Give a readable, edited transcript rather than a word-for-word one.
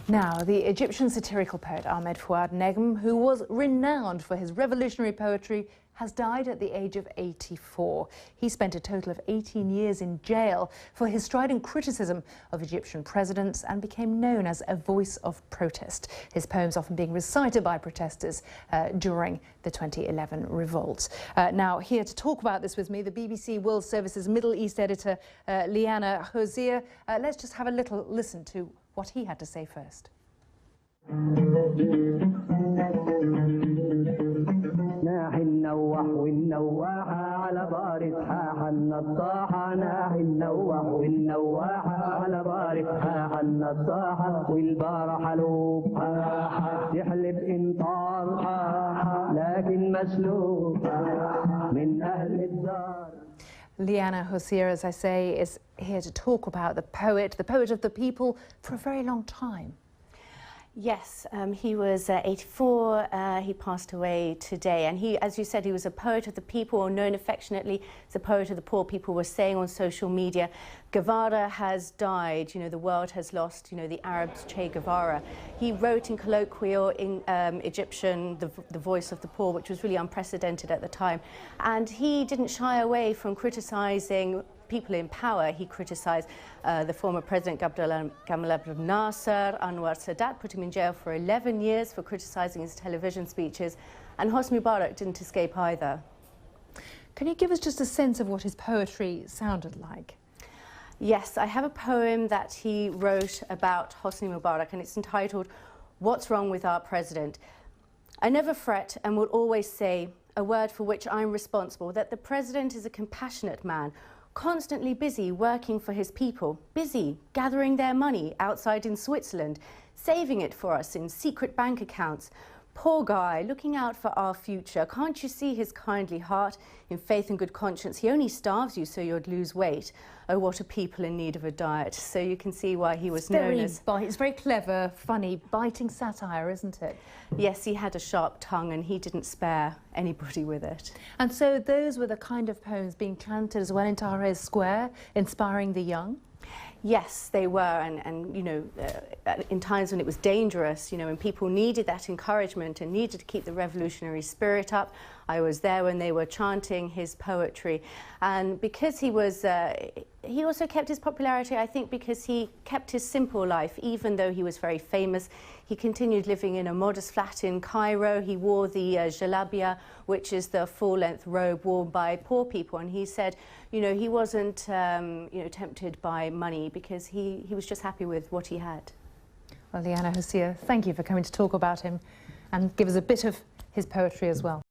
Now, the Egyptian satirical poet Ahmed Fouad Negm, who was renowned for his revolutionary poetry, has died at the age of 84. He spent a total of 18 years in jail for his strident criticism of Egyptian presidents and became known as a voice of protest, his poems often being recited by protesters during the 2011 revolt. Now, here to talk about this with me, the BBC World Service's Middle East editor, Leana. Hosea, let's just have a little listen to what he had to say first. ناحي النواح والنواحة على بار صحاح النصاحة ناحي النواح والنواحة على بار صحاح النصاحة والبار حلوب يحلب إنطار لكن مسلوب من أهل الدار. Leana, Hosea, as I say, is here to talk about the poet of the people for a very long time. Yes, he was 84, he passed away today, and he, as you said, he was a poet of the people, or known affectionately as a poet of the poor. People were saying on social media, Guevara has died, the world has lost, the Arab's Che Guevara. He wrote in colloquial in Egyptian, the voice of the poor, which was really unprecedented at the time, and he didn't shy away from criticizing people in power. He criticised the former President Gamal Abdel Nasser, Anwar Sadat, put him in jail for 11 years for criticising his television speeches, and Hosni Mubarak didn't escape either. Can you give us just a sense of what his poetry sounded like? Yes, I have a poem that he wrote about Hosni Mubarak, and it's entitled, "What's Wrong with Our President?" I never fret and will always say, a word for which I'm responsible, that the President is a compassionate man, constantly busy working for his people, busy gathering their money outside in Switzerland, saving it for us in secret bank accounts. Poor guy, looking out for our future. Can't you see his kindly heart? In faith and good conscience, he only starves you so you'd lose weight. Oh, what a people in need of a diet. So you can see why he was known as... It's very clever, funny, biting satire, isn't it? Yes, he had a sharp tongue and he didn't spare anybody with it. And so those were the kind of poems being chanted as well in Tahrir Square, inspiring the young? Yes, they were, and in times when it was dangerous, when people needed that encouragement and needed to keep the revolutionary spirit up, I was there when they were chanting his poetry. And because he was, he also kept his popularity, I think, because he kept his simple life. Even though he was very famous, he continued living in a modest flat in Cairo. He wore the jalabia, which is the full-length robe worn by poor people. And he said, he wasn't, tempted by money because he was just happy with what he had. Well, Leana, Hosea, thank you for coming to talk about him and give us a bit of his poetry as well.